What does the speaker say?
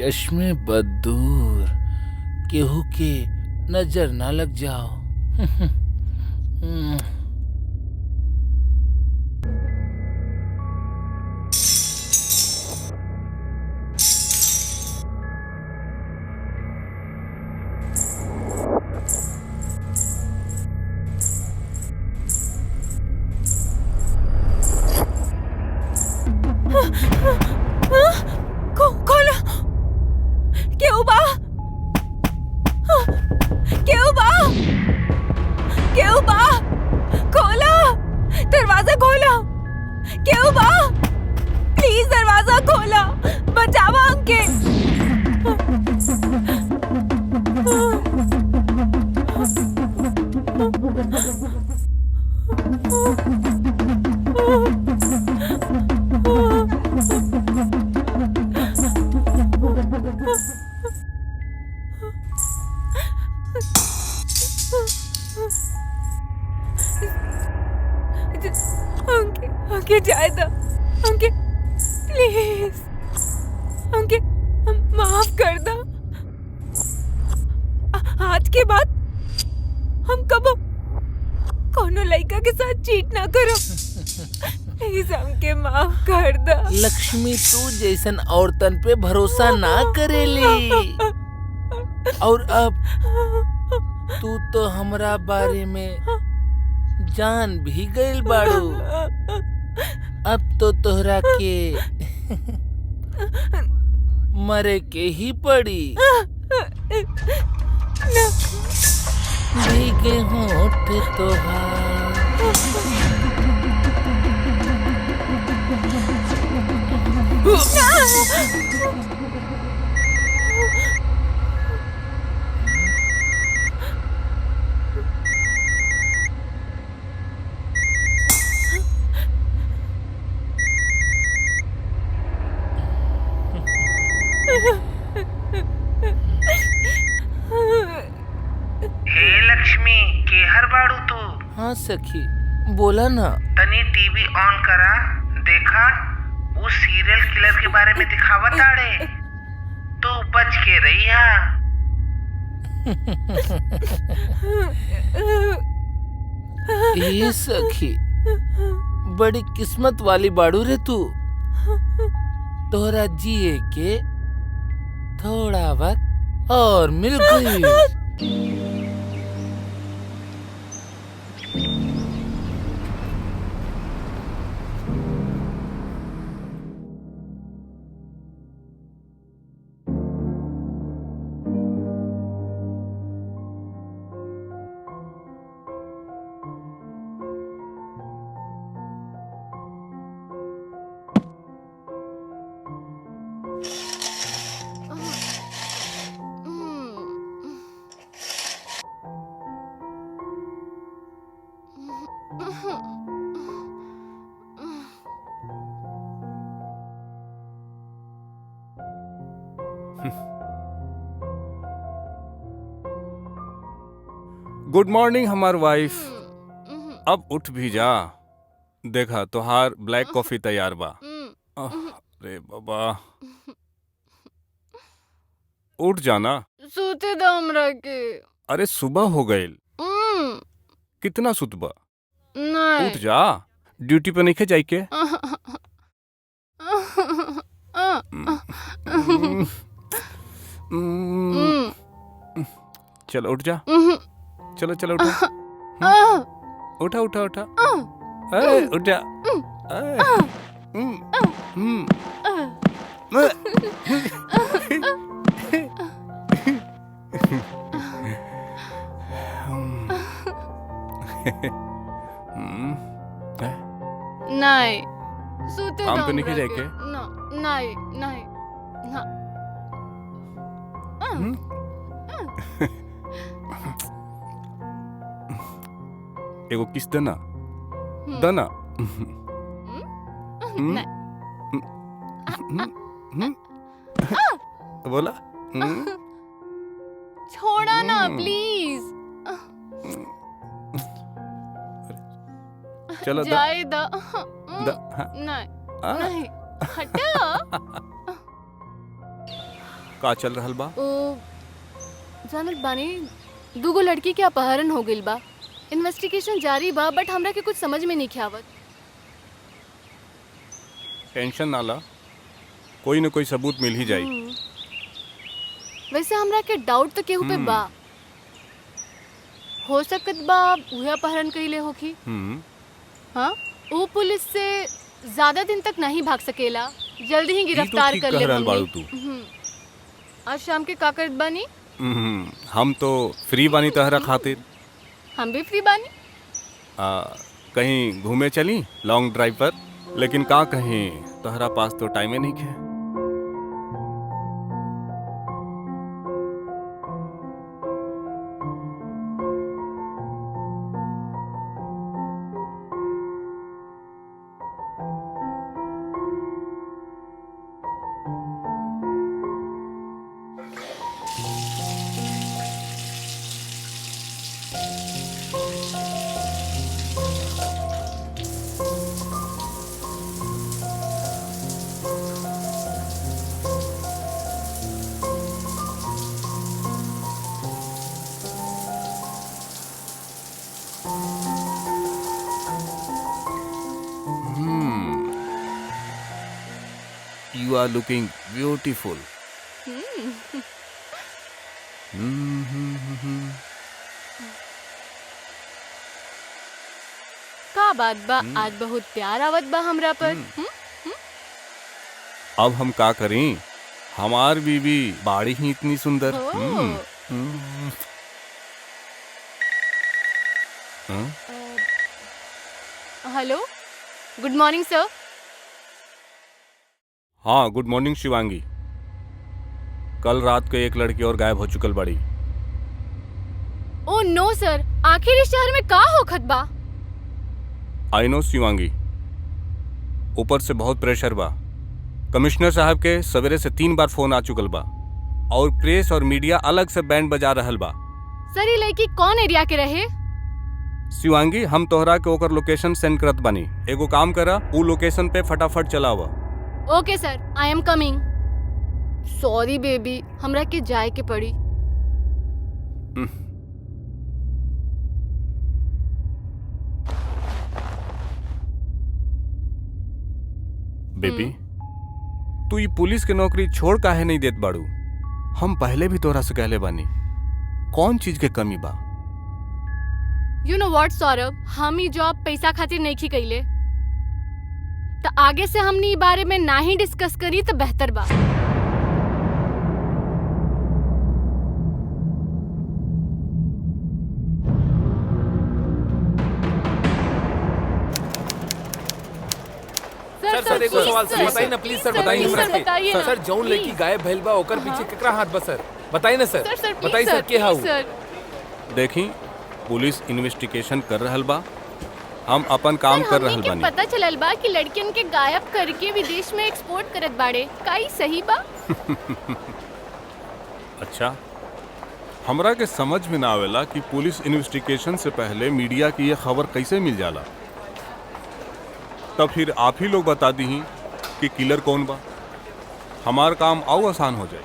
चश्मे बदूर, केहू के नजर ना लग जाओ। खोलो, केहू बा, केहू बा, केहू बा, खोलो, दरवाजा खोलो, केहू बा, प्लीज दरवाजा खोलो, बचाओ हमके। हमके जाए दो, हमके प्लीज, हमके माफ कर दो। आज के बाद हम कबो कोनो लड़का के साथ चीट ना करो। प्लीज हमके माफ कर दो। लक्ष्मी तू जैसन औरतन पे भरोसा ना करेली, और अब तू तो हमरा बारे में जान भी गइल बाड़ू। अब तो तोहरा के मरे के ही पड़ी। भीगे होठ तोहार हे लक्ष्मी, केहर बाड़ू तू? हाँ सखी, बोला ना। तनी टीवी ऑन करा, देखा उस सीरियल किलर के बारे में दिखावत आड़े। तू बच के रहिया। ये सखी बड़ी किस्मत वाली बाड़ू रे तू। तोहरा जिए के थोड़ा वक्त और मिल गई। गुड मॉर्निंग हमार वाइफ। अब उठ भी जा, देखा तोहार ब्लैक कॉफी तैयार बा। अरे बाबा, उठ जाना। सोते दो हमरा के। अरे सुबह हो गईल। कितना सुतबा? नहीं। उठ जा, ड्यूटी पे नहीं जाई के। चलो उठ जा, चलो चलो उठा, उठा उठा उठा, अरे उठ जा। नहीं, सोते काम दो पे नहीं हमरा जाए के। के? नहीं नहीं ना। एगो किस देना, देना। बोला छोड़ा ना प्लीज। चलो दा, जाए दा। दा, हाँ। नहीं नहीं, हटा। का चल रहल बा? ओ जानत बानी दूगो लड़की के अपहरण हो गइल बा। इन्वेस्टिगेशन जारी बा बट हमरा के कुछ समझ में नहीं आवत। टेंशन ना ला, कोई न कोई सबूत मिल ही जाई। वैसे हमरा के डाउट तो केहू पे बा। हो सकत बा उहे अपहरण कइले होखी। हाँ, वो पुलिस से ज्यादा दिन तक नहीं भाग सकेला, जल्दी ही गिरफ्तार कर ले हमनी। आज शाम के का करत बानी? हम तो फ्री बानी तहरा खातिर। हम भी फ्री बानी। कहीं घूमे चली लॉन्ग ड्राइव पर, लेकिन का कहीं तहरा पास तो टाइम ही नहीं है। You are looking beautiful. का बात बा, आज बहुत प्यार आवत बा हमरा पर। अब हम का करें, हमार बीवी बाड़ी ही इतनी सुंदर। हेलो, गुड मॉर्निंग सर। हाँ, गुड मॉर्निंग शिवांगी। कल रात को एक लड़की और गायब हो चुकल बड़ी। ओ नो सर, आखिर इस शहर में का होखत बा? आई नो शिवांगी, ऊपर से बहुत प्रेशर बा। कमिश्नर साहब के सवेरे से 3 बार फोन आ चुकल बा और प्रेस और मीडिया अलग से बैंड बजा रहल बा। सर ये लड़की कौन एरिया के रहे? शिवांगी, हम तोहरा के ओकर लोकेशन सेंड करत बानी। एगो काम करा, उ लोकेशन पे फटाफट चलावा। Okay sir, I am coming. Sorry baby, हमरा के जाए के पड़ी। बेबी, तू ये पुलिस के नौकरी छोड़ काहे नहीं देत बाड़ू? हम पहले भी तोरा से कहले बानी, कौन चीज के कमी बा? यू नो व्हाट सौरभ, हम ही जॉब पैसा खातिर नहीं की कइले, तो आगे से हमनी ई बारे में ना ही डिस्कस करी तो बेहतर बा। सर एगो सवाल सर, बताइए ना प्लीज सर, बताइए हमरा के। बताइए ना, सर जौन लड़की प्लीज। गायब भइल बा ओकर पीछे केकरा हाथ बा सर? बताइए ना सर। सर बताइए सर के हाउ? देखी, पुलिस इन्वेस्टिगेशन कर रहल बा, हम अपन काम कर रहल बानी। पता चलल बा कि लड़कियन के गायब करके विदेश में एक्सपोर्ट करत बाड़े, का ई सही बा? अच्छा, हमरा के समझ में ना आवेला कि पुलिस इन्वेस्टिगेशन से पहले मीडिया की ये खबर कैसे मिल जाला। तब फिर आप ही लोग बता दी कि किलर कौन बा, हमार काम और आसान हो जाए।